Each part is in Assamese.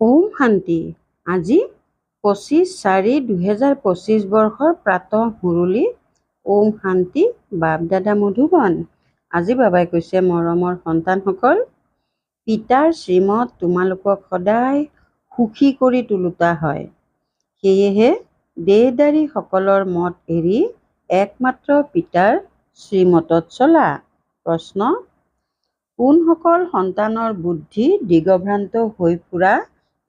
ওম শান্তি। আজি 25/4/2025 বৰ্ষৰ প্ৰাতঃ মুৰলী। ওম শান্তি। বাপ দাদা মধুবন। আজি বাবাই কৈছে, মৰমৰ সন্তানসকল, পিতাৰ শ্ৰীমত তোমালোকক সদায় সুখী কৰি তোলোতা হয়। সেয়েহে দেহধাৰী সকলৰ মত এৰি একমাত্ৰ পিতাৰ শ্ৰীমতত চলা। প্ৰশ্ন: কোনসকল সন্তানৰ বুদ্ধি দিগভ্ৰান্ত হৈ ফুৰা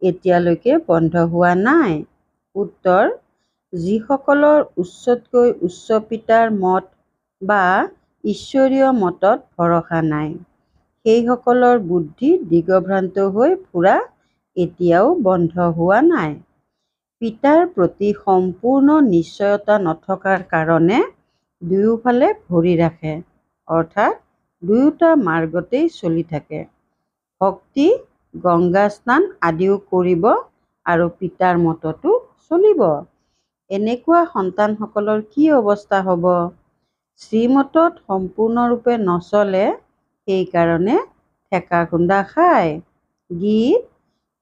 এতিয়ালৈকে বন্ধ হোৱা নাই? উত্তৰ: যিসকলৰ উচ্চতকৈ উচ্চ পিতাৰ মত বা ঈশ্বৰীয় মতত ভৰসা নাই, সেইসকলৰ বুদ্ধি দিগভ্ৰান্ত হৈ ফুৰা এতিয়াও বন্ধ হোৱা নাই। পিতাৰ প্ৰতি সম্পূৰ্ণ নিশ্চয়তা নথকাৰ কাৰণে দুয়োফালে ভৰি ৰাখে, অৰ্থাৎ দুয়োটা মাৰ্গতেই চলি থাকে। ভক্তি, গংগা স্নান আদিও কৰিব আৰু পিতাৰ মততো চলিব। এনেকুৱা সন্তানসকলৰ কি অৱস্থা হ'ব? শ্ৰীমতত সম্পূৰ্ণৰূপে নচলে, সেইকাৰণে ঠেকা খুন্দা খায়। গীত: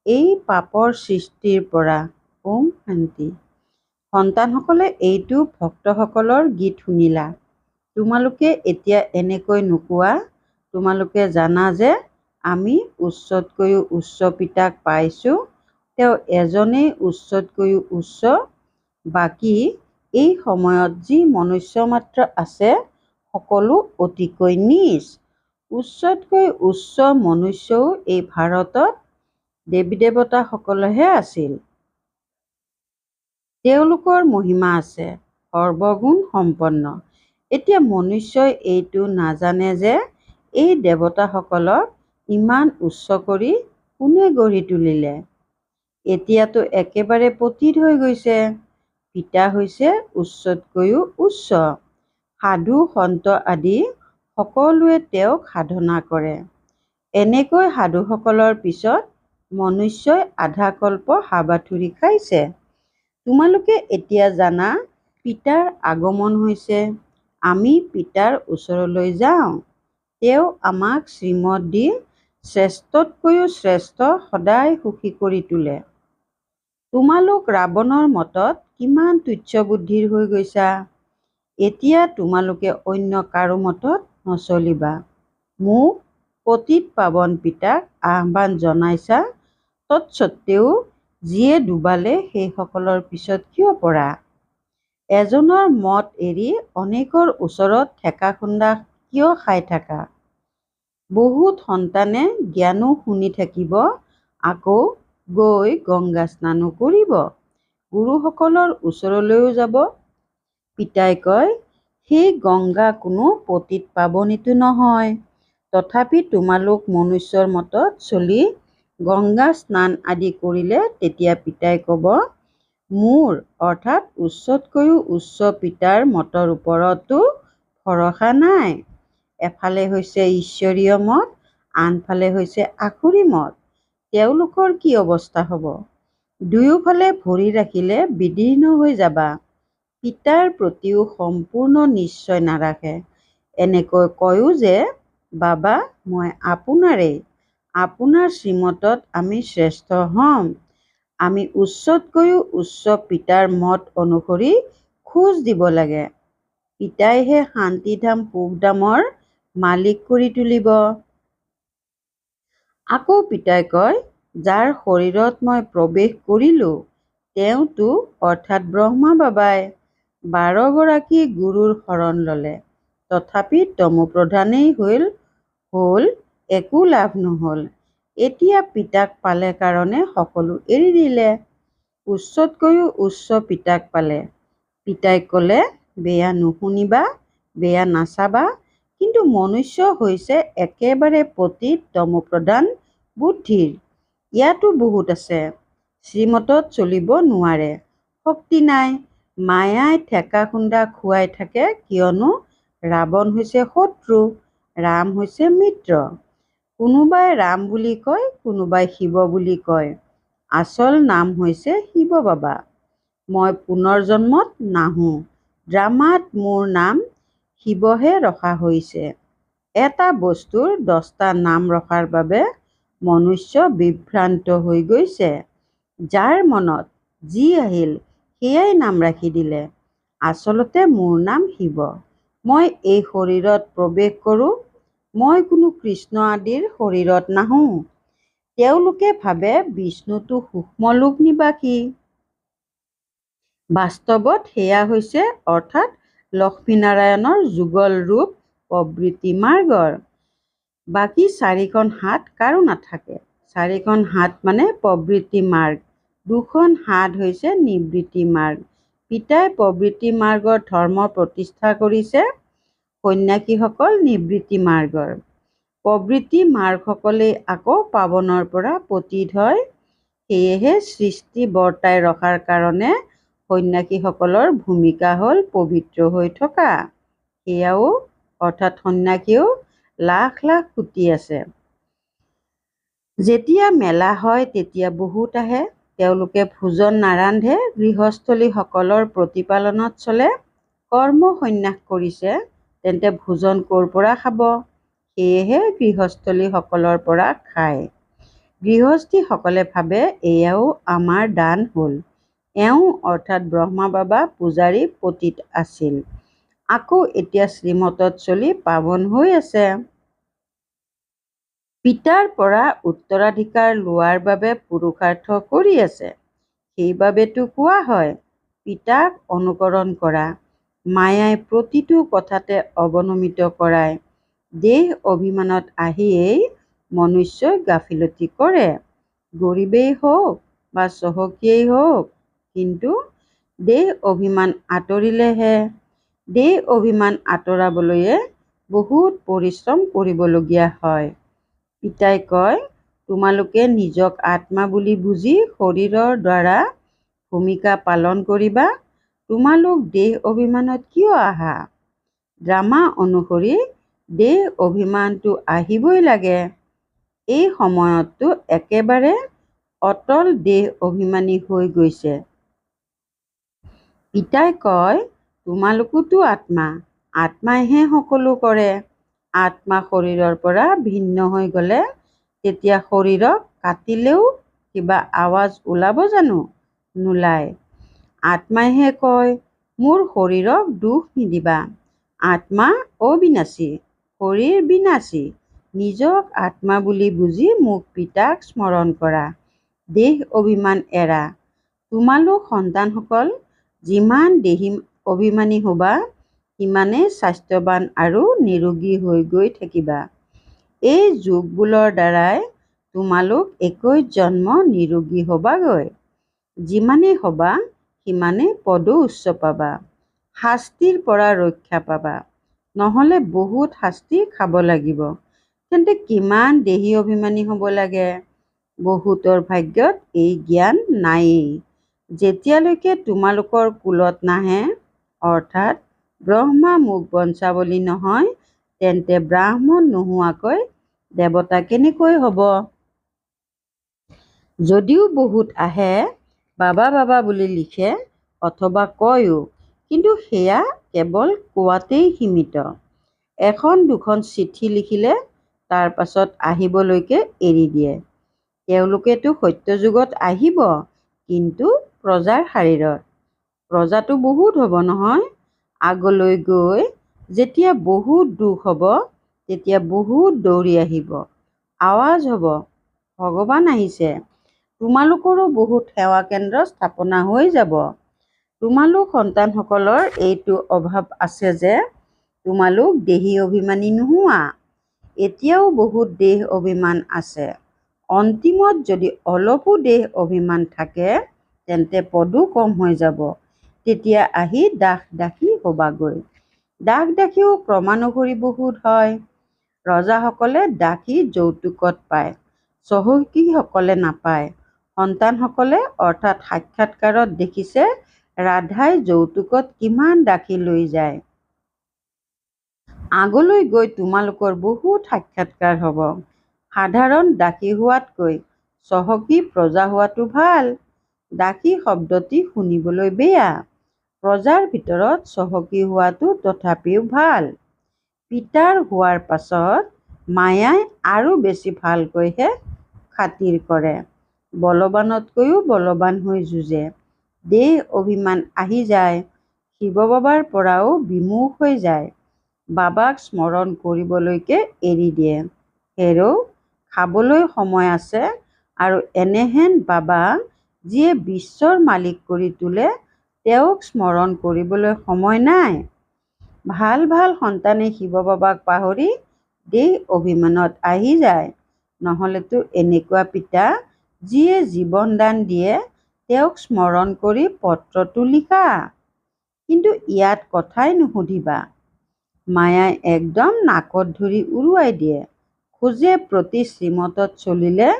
এই পাপৰ সৃষ্টিৰ পৰা। ওম শান্তি। সন্তানসকলে এইটো ভক্তসকলৰ গীত শুনিলা। তোমালোকে এতিয়া এনেকৈ নোকোৱা। তোমালোকে জানা যে আমি উচ্চতকৈও উচ্চ পিতাক পাইছোঁ। তেওঁ এজনেই উচ্চতকৈও উচ্চ। বাকী এই সময়ত যি মনুষ্য মাত্ৰ আছে, সকলো অতিকৈ নীচ। উচ্চতকৈ উচ্চ মনুষ্যও এই ভাৰতত দেৱী-দেৱতাসকলহে আছিল। তেওঁলোকৰ মহিমা আছে, সৰ্বগুণ সম্পন্ন। এতিয়া মনুষ্যই এইটো নাজানে যে এই দেৱতাসকলক ইমান উচ্চ কৰি কোনে গঢ়ি তুলিলে। এতিয়াতো একেবাৰে পতীত হৈ গৈছে। পিতা হৈছে উচ্চতকৈও উচ্চ। সাধু সন্ত আদি সকলোৱে তেওঁক সাধনা কৰে। এনেকৈ সাধুসকলৰ পিছত মনুষ্যই আধা কল্প হাবাথুৰি খাইছে। তোমালোকে এতিয়া জানা পিতাৰ আগমন হৈছে। আমি পিতাৰ ওচৰলৈ যাওঁ। তেওঁ আমাক শ্ৰীমত দি শ্ৰেষ্ঠতকৈও শ্ৰেষ্ঠ সদায় সুখী কৰি তোলে। তোমালোক ৰাৱণৰ মতত কিমান তুচ্ছ বুদ্ধিৰ হৈ গৈছা। এতিয়া তোমালোকে অন্য কাৰো মতত নচলিবা। মোক পতিত পাৱন পিতাক আহ্বান জনাইছা, তৎসত্বেও যিয়ে ডুবালে সেইসকলৰ পিছত কিয় পৰা? এজনৰ মত এৰি অনেকৰ ওচৰত ঠেকা খুন্দা কিয় খাই থাকা? বহুত সন্তানে জ্ঞানো শুনি থাকিব, আকৌ গৈ গংগা স্নানো কৰিব, গুৰুসকলৰ ওচৰলৈও যাব। পিতাই কয়, সেই গংগা কোনো পতিত পাৱনীতো নহয়। তথাপি তোমালোক মনুষ্যৰ মতত চলি গংগা স্নান আদি কৰিলে তেতিয়া পিতাই ক'ব, মোৰ অৰ্থাৎ উচ্চতকৈও উচ্চ পিতাৰ মতৰ ওপৰতো ভৰসা নাই। এফালে হৈছে ঈশ্বৰীয় মত, আনফালে হৈছে আসুৰী মত। তেওঁলোকৰ কি অৱস্থা হ'ব? দুয়োফালে ভৰি ৰাখিলে বিদীৰ্ণ হৈ যাবা। পিতাৰ প্ৰতিও সম্পূৰ্ণ নিশ্চয় নাৰাখে। এনেকৈ কয়ো যে, বাবা মই আপোনাৰেই, আপোনাৰ শ্ৰীমতত আমি শ্ৰেষ্ঠ হ'ম। আমি উচ্চতকৈও উচ্চ পিতাৰ মত অনুসৰি খোজ দিব লাগে। পিতাইহে শান্তিধাম সুখধামৰ মালিক কৰি তুলিব। আকৌ পিতাই কয়, যাৰ শৰীৰত মই প্ৰৱেশ কৰিলোঁ, তেওঁতো অৰ্থাৎ ব্ৰহ্মা বাবাই 12 গৰাকী গুৰুৰ শৰণ ল'লে। তথাপি তমোপ্ৰধানেই হ'ল, একো লাভ নহ'ল। এতিয়া পিতাক পালে কাৰণে সকলো এৰি দিলে। উচ্চতকৈও উচ্চ পিতাক পালে। পিতাই ক'লে, বেয়া নুশুনিবা, বেয়া নাচাবা। কিন্তু মনুষ্য হৈছে একেবাৰে পতিত তমোপ্ৰধান বুদ্ধিৰ। ইয়াতো বহুত আছে। শ্ৰীমতত চলিব নোৱাৰে, শক্তি নাই। মায়াই ঠেকা খুন্দা খুৱাই থাকে, কিয়নো ৰাৱণ হৈছে শত্ৰু, ৰাম হৈছে মিত্ৰ। কোনোবাই ৰাম বুলি কয়, কোনোবাই শিৱ বুলি কয়। আচল নাম হৈছে শিৱ বাবা। মই পুনৰ্জন্মত নাহোঁ। ড্ৰামাত মোৰ নাম শিৱহে ৰখা হৈছে। এটা বস্তুৰ 10টা নাম ৰখাৰ বাবে মনুষ্য বিভ্ৰান্ত হৈ গৈছে। যাৰ মনত যি আহিল সেয়াই নাম ৰাখি দিলে। আচলতে মোৰ নাম শিৱ। মই এই শৰীৰত প্ৰৱেশ কৰোঁ। মই কোনো কৃষ্ণ আদিৰ শৰীৰত নাহোঁ। তেওঁলোকে ভাবে বিষ্ণুটো সূক্ষ্মলোক নিবাসী। বাস্তৱত সেয়া হৈছে অৰ্থাৎ লক্ষ্মীনাৰায়ণৰ যুগল ৰূপ প্ৰবৃত্তি মাৰ্গৰ। বাকী 4খন হাত কাৰো নাথাকে। 4খন হাত মানে প্ৰবৃত্তি মাৰ্গ, 2খন হাত হৈছে নিবৃত্তি মাৰ্গ। পিতাই প্ৰবৃত্তি মাৰ্গৰ ধৰ্ম প্ৰতিষ্ঠা কৰিছে, সন্ন্যাসীসকল নিবৃত্তি মাৰ্গৰ। প্ৰবৃত্তি মাৰ্গসকলেই আকৌ পাৱনৰ পৰা পতিত হয়। সেয়েহে সৃষ্টি বৰ্তাই ৰখাৰ কাৰণে সন্ন্যাসীসকলৰ ভূমিকা হ'ল পবিত্ৰ হৈ থকা। সেয়াও অৰ্থাৎ সন্ন্যাসীও লাখ লাখ কোটি আছে। যেতিয়া মেলা হয় তেতিয়া বহুত আহে। তেওঁলোকে ভোজন নাৰান্ধে, গৃহস্থলীসকলৰ প্ৰতিপালনত চলে। কৰ্ম সন্ন্যাস কৰিছে, তেন্তে ভোজন ক'ৰ পৰা খাব? সেয়েহে গৃহস্থলীসকলৰ পৰা খায়। গৃহস্থীসকলে ভাবে এয়াও আমাৰ দান হ'ল। এওঁ অৰ্থাৎ ব্ৰহ্মা বাবা পূজাৰী পতিত আছিল, আকৌ এতিয়া শ্ৰীমতত চলি পাৱন হৈ আছে। পিতাৰ পৰা উত্তৰাধিকাৰ লোৱাৰ বাবে পুৰুষাৰ্থ কৰি আছে। সেইবাবেতো কোৱা হয় পিতাক অনুকৰণ কৰা। মায়াই প্ৰতিটো কথাতে অৱনমিত কৰায়। দেহ অভিমানত আহিয়েই মনুষ্যই গাফিলতি কৰে। গৰীবেই হওক বা চহকীয়েই হওক, কিন্তু দেহ অভিমান আঁতৰিলেহে। দেহ অভিমান আঁতৰাবলৈয়ে বহুত পৰিশ্ৰম কৰিবলগীয়া হয়। পিতাই কয়, তোমালোকে নিজক আত্মা বুলি বুজি শৰীৰৰ দ্বাৰা ভূমিকা পালন কৰিবা। তোমালোক দেহ অভিমানত কিয় আহা? ড্ৰামা অনুসৰি দেহ অভিমানটো আহিবই লাগে। এই সময়ততো একেবাৰে অটল দেহ অভিমানী হৈ গৈছে। পিতাই কয়, তোমালোকোতো আত্মা। আত্মাইহে সকলো কৰে। আত্মা শৰীৰৰ পৰা ভিন্ন হৈ গ'লে তেতিয়া শৰীৰক কাটিলেও কিবা আৱাজ ওলাব জানো? নোলায়। আত্মাইহে কয়, মোৰ শৰীৰক দুখ নিদিবা। আত্মা অবিনাশী, শৰীৰ বিনাশী। নিজক আত্মা বুলি বুজি মোক পিতাক স্মৰণ কৰা। দেহ অভিমান এৰা। তোমালোক সন্তানসকল যিমান দেহী অভিমানী হ'বা, সিমানেই স্বাস্থ্যৱান আৰু নিৰোগী হৈ গৈ থাকিবা। এই যোগবোলৰ দ্বাৰাই তোমালোক 21 জন্ম নিৰোগী হ'বাগৈ। যিমানেই হ'বা সিমানেই পদো উচ্চ পাবা, শাস্তিৰ পৰা ৰক্ষা পাবা। নহ'লে বহুত শাস্তি খাব লাগিব। তেন্তে কিমান দেহী অভিমানী হ'ব লাগে? বহুতৰ ভাগ্যত এই জ্ঞান নায়েই। যেতিয়ালৈকে তোমালোকৰ কুলত নাহে, অৰ্থাৎ ব্ৰহ্মা মোক বঞ্চাৱলী নহয়, তেন্তে ব্ৰাহ্মণ নোহোৱাকৈ দেৱতা কেনেকৈ হ'ব? যদিও বহুত আহে, বাবা বাবা বুলি লিখে অথবা কয়ও, কিন্তু সেয়া কেৱল কোৱাতেই সীমিত। এখন দুখন চিঠি লিখিলে তাৰ পাছত আহিবলৈকে এৰি দিয়ে। তেওঁলোকেতো সত্যযুগত আহিব, কিন্তু প্ৰজাৰ শাৰীৰত। প্ৰজাটো বহুত হ'ব নহয়। আগলৈ গৈ যেতিয়া বহুত দুখ হ'ব, তেতিয়া বহুত দৌৰি আহিব। আৱাজ হ'ব, ভগৱান আহিছে। তোমালোকৰো বহুত সেৱা কেন্দ্ৰ স্থাপনা হৈ যাব। তোমালোক সন্তানসকলৰ এইটো অভাৱ আছে যে তোমালোক দেহী অভিমানী নোহোৱা। এতিয়াও বহুত দেহ অভিমান আছে। অন্তিমত যদি অলপো দেহ অভিমান থাকে, তেন্তে পদো কম হৈ যাব। তেতিয়া আহি দাস দাসী হ'বাগৈ। দাস দাসীও ক্ৰমানুসৰি বহুত হয়। ৰজাসকলে দাসী যৌতুকত পায়, চহকীসকলে নাপায়। সন্তানসকলে অৰ্থাৎ সাক্ষাৎকাৰত দেখিছে ৰাধাই যৌতুকত কিমান দাসী লৈ যায়। আগলৈ গৈ তোমালোকৰ বহুত সাক্ষাৎকাৰ হ'ব। সাধাৰণ দাসী হোৱাতকৈ চহকী প্ৰজা হোৱাটো ভাল। দাসী শব্দটি শুনিবলৈ বেয়া। প্ৰজাৰ ভিতৰত চহকী হোৱাটো তথাপিও ভাল। পিতাৰ হোৱাৰ পাছত মায়াই আৰু বেছি ভালকৈহে খাতিৰ কৰে, বলৱানতকৈও বলৱান হৈ যুঁজে। দেহ অভিমান আহি যায়, শিৱ বাবাৰ পৰাও বিমুখ হৈ যায়। বাবাক স্মৰণ কৰিবলৈকে এৰি দিয়ে। হেৰৌ, খাবলৈ সময় আছে আৰু এনেহেন বাবা যিয়ে বিশ্বৰ মালিক কৰি তোলে, তেওঁক স্মৰণ কৰিবলৈ সময় নাই। ভাল ভাল সন্তানে শিৱ বাবাক পাহৰি দেহ অভিমানত আহি যায়। নহ'লেতো এনেকুৱা পিতা যিয়ে জীৱন দান দিয়ে, তেওঁক স্মৰণ কৰি পত্ৰটো লিখা। কিন্তু ইয়াত কথাই নুসুধিবা। মায়াই একদম নাকত ধৰি উৰুৱাই দিয়ে। খোজে প্ৰতি শ্ৰীমতত চলিলে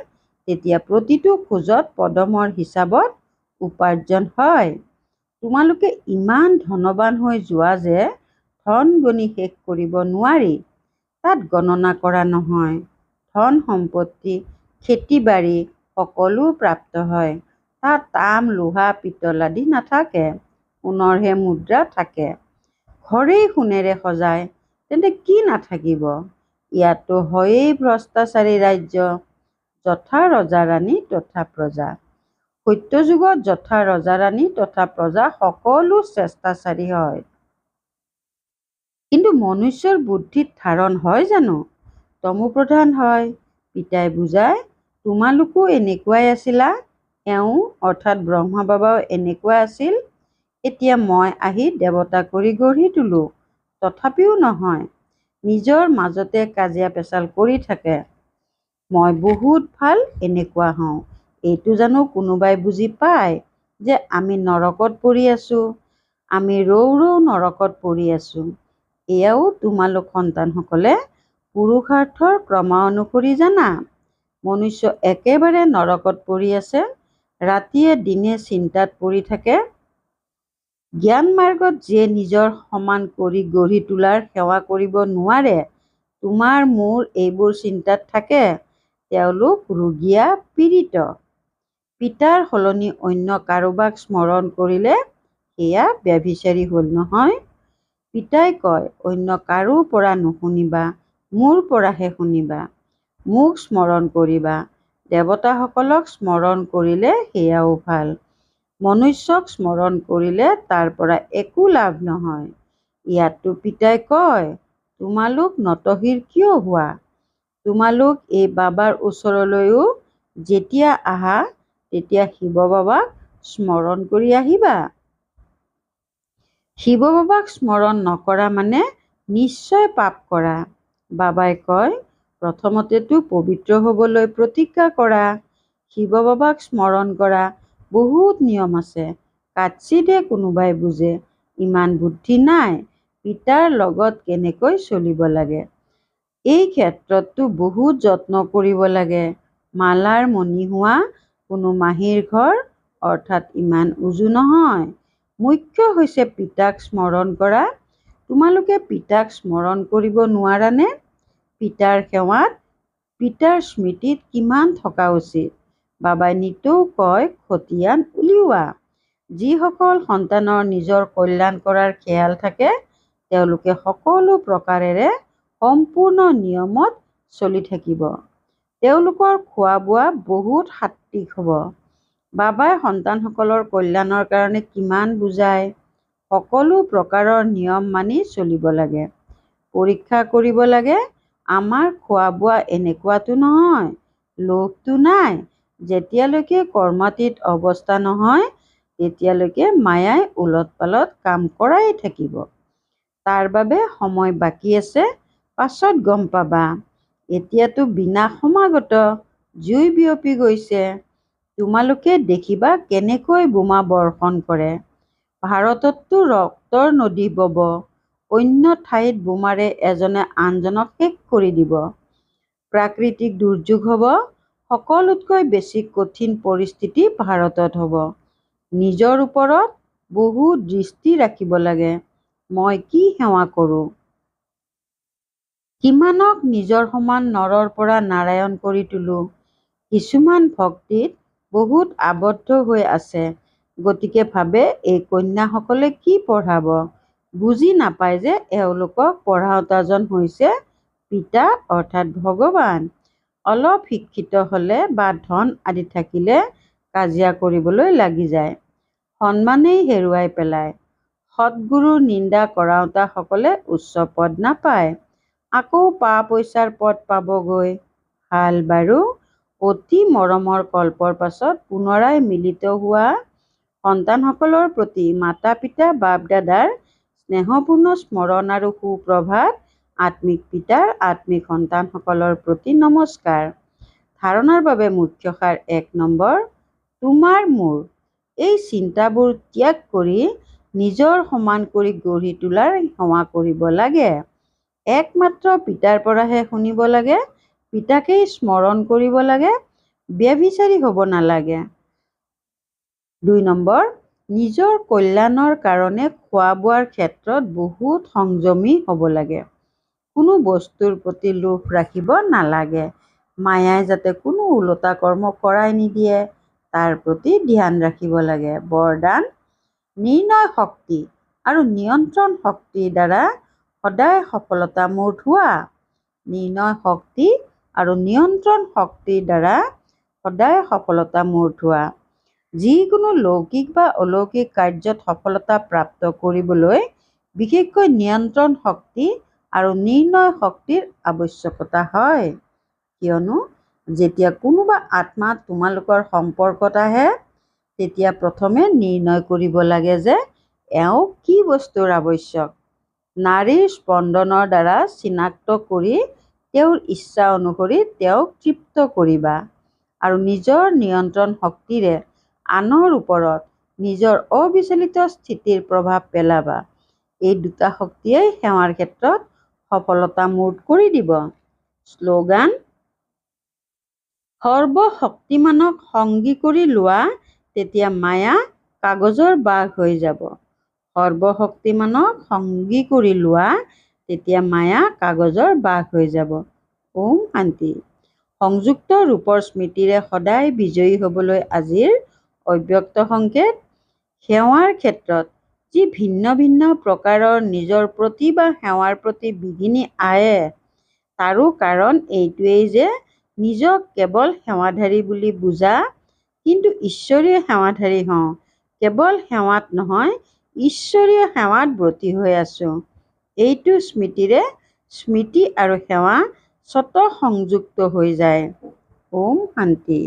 তেতিয়া প্ৰতিটো খোজত পদমৰ হিচাপত উপাৰ্জন হয়। তোমালোকে ইমান ধনৱান হৈ যোৱা যে ধন গণি শেষ কৰিব নোৱাৰি। তাত গণনা কৰা নহয়। ধন সম্পত্তি, খেতি বাৰী সকলো প্ৰাপ্ত হয়। তাত তাম, লোহা, পিতল আদি নাথাকে, সোণৰহে মুদ্ৰা থাকে। ঘৰেই সোণেৰে সজায়, তেন্তে কি নাথাকিব? ইয়াততো হয়েই ভ্ৰষ্টাচাৰী ৰাজ্য। যথা ৰজা ৰাণী তথা প্ৰজা। সত্যযুগত যথা ৰজা ৰাণী তথা প্ৰজা সকলো শ্ৰেষ্টাচাৰী হয়। কিন্তু মনুষ্যৰ বুদ্ধিত ধাৰণ হয় জানো? তমোপ্ৰধান হয়। পিতাই বুজায়, তোমালোকো এনেকুৱাই আছিলা। এওঁ অৰ্থাৎ ব্ৰহ্মা বাবাও এনেকুৱা আছিল। এতিয়া মই আহি দেৱতা কৰি গঢ়ি তোলো। তথাপিও নহয়, নিজৰ মাজতে কাজিয়া পেচাল কৰি থাকে। মই বহুত ভাল, এনেকুৱা হওঁ। এইটো জানো কোনোবাই বুজি পায় যে আমি নৰকত পৰি আছো? আমি ৰৌ ৰৌ নৰকত পৰি আছো। এয়াও তোমালোক সন্তানসকলে পুৰুষাৰ্থৰ ক্ৰমানুসৰি জানা। মনুষ্য একেবাৰে নৰকত পৰি আছে। ৰাতিয়ে দিনে চিন্তাত পৰি থাকে। জ্ঞান মাৰ্গত যিয়ে নিজৰ সমান কৰি গঢ়ি তোলাৰ সেৱা কৰিব নোৱাৰে, তোমাৰ মোৰ এইবোৰ চিন্তাত থাকে, তেওঁলোক ৰোগীয়া পীড়িত। পিতাৰ সলনি অন্য কাৰোবাক স্মৰণ কৰিলে সেয়া ব্যভিচাৰী হ'ল নহয়। পিতাই কয়, অন্য কাৰো পৰা নুশুনিবা, মোৰ পৰাহে শুনিবা। মোক স্মৰণ কৰিবা। দেৱতাসকলক স্মৰণ কৰিলে সেয়াও ভাল। মনুষ্যক স্মৰণ কৰিলে তাৰ পৰা একো লাভ নহয়। ইয়াততো পিতাই কয়, তোমালোক নতশিৰ কিয় হোৱা? তোমালোক এই বাবাৰ ওচৰলৈও যেতিয়া আহা, তেতিয়া শিৱ বাবাক স্মৰণ কৰি আহিবা। শিৱ বাবাক স্মৰণ নকৰা মানে নিশ্চয় পাপ কৰা। বাবাই কয়, প্ৰথমতেতো পবিত্ৰ হ'বলৈ প্ৰতিজ্ঞা কৰা। শিৱ বাবাক স্মৰণ কৰা বহুত নিয়ম আছে। কাৎচিতহে কোনোবাই বুজে। ইমান বুদ্ধি নাই পিতাৰ লগত কেনেকৈ চলিব লাগে। এই ক্ষেত্ৰততো বহুত যত্ন কৰিব লাগে। মালাৰ মণি হোৱা কোনো মাহীৰ ঘৰ অৰ্থাৎ ইমান উজু নহয়। মুখ্য হৈছে পিতাক স্মৰণ কৰা। তোমালোকে পিতাক স্মৰণ কৰিব নোৱাৰানে? পিতাৰ সেৱাত, পিতাৰ স্মৃতিত কিমান থকা উচিত। বাবাই নিতৌ কয়, খতিয়ান উলিওৱা। যিসকল সন্তানৰ নিজৰ কল্যাণ কৰাৰ খেয়াল থাকে, তেওঁলোকে সকলো প্ৰকাৰেৰে সম্পূৰ্ণ নিয়মত চলি থাকিব। তেওঁলোকৰ খোৱা বোৱা বহুত সাত্ত্বিক হ'ব। বাবাই সন্তানসকলৰ কল্যাণৰ কাৰণে কিমান বুজায়। সকলো প্ৰকাৰৰ নিয়ম মানি চলিব লাগে। পৰীক্ষা কৰিব লাগে। আমাৰ খোৱা বোৱা এনেকুৱাতো নহয়। লোভটো নাই। যেতিয়ালৈকে কৰ্মাতীত অৱস্থা নহয়, তেতিয়ালৈকে মায়াই ওলট পালট কাম কৰাই থাকিব। তাৰ বাবে সময় বাকী আছে, পাছত গম পাবা। এতিয়াতো বিনাশ সমাগত, জুই বিয়পি গৈছে। তোমালোকে দেখিবা কেনেকৈ বোমা বৰ্ষণ কৰে। ভাৰতততো ৰক্তৰ নদী বব। অন্য ঠাইত বোমাৰে এজনে আনজনক শেষ কৰি দিব। প্ৰাকৃতিক দুৰ্যোগ হ'ব। সকলোতকৈ বেছি কঠিন পৰিস্থিতি ভাৰতত হ'ব। নিজৰ ওপৰত বহুত দৃষ্টি ৰাখিব লাগে। মই কি সেৱা কৰোঁ? কিমানক নিজৰ সমান নৰৰ পৰা নাৰায়ণ কৰি তোলো। কিছুমান ভক্তিত বহুত আবদ্ধ হৈ আছে। গতিকে ভাবে এই কন্যাসকলে কি পঢ়াব। বুজি নাপায় যে এওঁলোকক পঢ়াওঁতাজন হৈছে পিতা অৰ্থাৎ ভগৱান। অলপ শিক্ষিত হ'লে বা ধন আদি থাকিলে কাজিয়া কৰিবলৈ লাগি যায়। সন্মানেই হেৰুৱাই পেলায়। সৎগুৰুৰ নিন্দা কৰাওঁতাসকলে উচ্চ পদ নাপায়, আকৌ পা পইচাৰ পদ পাবগৈ। ভাল বাৰু, অতি মৰমৰ কল্পৰ পাছত পুনৰাই মিলিত হোৱা সন্তানসকলৰ প্ৰতি মাতা পিতা বাপ দাদাৰ স্নেহপূৰ্ণ স্মৰণ আৰু সুপ্ৰভাত। আত্মিক পিতাৰ আত্মিক সন্তানসকলৰ প্ৰতি নমস্কাৰ। ধাৰণাৰ বাবে মুখ্য সাৰ ১ নম্বৰ, তোমাৰ মোৰ এই চিন্তাবোৰ ত্যাগ কৰি নিজৰ সমান কৰি গঢ়ি তোলাৰ সেৱা কৰিব লাগে। একমাত্ৰ পিতাৰ পৰাহে শুনিব লাগে, পিতাকেই স্মৰণ কৰিব লাগে, ব্যভিচাৰী হ'ব নালাগে। ২ নম্বৰ, নিজৰ কল্যাণৰ কাৰণে খোৱা বোৱাৰ ক্ষেত্ৰত বহুত সংযমী হ'ব লাগে। কোনো বস্তুৰ প্ৰতি লোভ ৰাখিব নালাগে। মায়াই যাতে কোনো ওলোটা কৰ্ম কৰাই নিদিয়ে তাৰ প্ৰতি ধ্যান ৰাখিব লাগে। বৰদান, নিৰ্ণয় শক্তি আৰু নিয়ন্ত্ৰণ শক্তিৰ দ্বাৰা সদায় সফলতা মূৰ্ত হোৱা। নিৰ্ণয় শক্তি আৰু নিয়ন্ত্ৰণ শক্তিৰ দ্বাৰা সদায় সফলতা মূৰ্ত হোৱা। যিকোনো লৌকিক বা অলৌকিক কাৰ্যত সফলতা প্ৰাপ্ত কৰিবলৈ বিশেষকৈ নিয়ন্ত্ৰণ শক্তি আৰু নিৰ্ণয় শক্তিৰ আৱশ্যকতা হয়। কিয়নো যেতিয়া কোনোবা আত্মা তোমালোকৰ সম্পৰ্কত আহে, তেতিয়া প্ৰথমে নিৰ্ণয় কৰিব লাগে যে এওঁ কি বস্তুৰ আৱশ্যক। নাড়ীৰ স্পন্দনৰ দ্বাৰা চিনাক্ত কৰি তেওঁৰ ইচ্ছা অনুসৰি তেওঁক তৃপ্ত কৰিবা আৰু নিজৰ নিয়ন্ত্ৰণ শক্তিৰে আনৰ ওপৰত নিজৰ অবিচলিত স্থিতিৰ প্ৰভাৱ পেলাবা। এই দুটা শক্তিয়ে সেৱাৰ ক্ষেত্ৰত সফলতা মূৰ্ত কৰি দিব। শ্লোগান, সৰ্বশক্তিমানক সংগী কৰি লোৱা, তেতিয়া মায়া কাগজৰ বাঘ হৈ যাব। সৰ্বশক্তিমানক সংগী কৰি লোৱা, তেতিয়া মায়া কাগজৰ বাঘ হৈ যাব। ওম শান্তি। সংযুক্ত ৰূপৰ স্মৃতিৰে সদায় বিজয়ী হ'বলৈ আজিৰ অব্যক্ত সংকেত। সেৱাৰ ক্ষেত্ৰত যি ভিন্ন ভিন্ন প্ৰকাৰৰ নিজৰ প্ৰতি বা সেৱাৰ প্ৰতি বিঘিনি আহে, তাৰো কাৰণ এইটোৱেই যে নিজক কেৱল সেৱাধাৰী বুলি বুজা, কিন্তু ঈশ্বৰীয় সেৱাধাৰী হওঁ। কেৱল সেৱাত নহয়, ঈশ্বৰীয় সেৱাত ব্ৰতী হৈ আছো। এইটো স্মৃতিৰে স্মৃতি আৰু সেৱা স্বতঃ সংযুক্ত হৈ যায়। ওম শান্তি।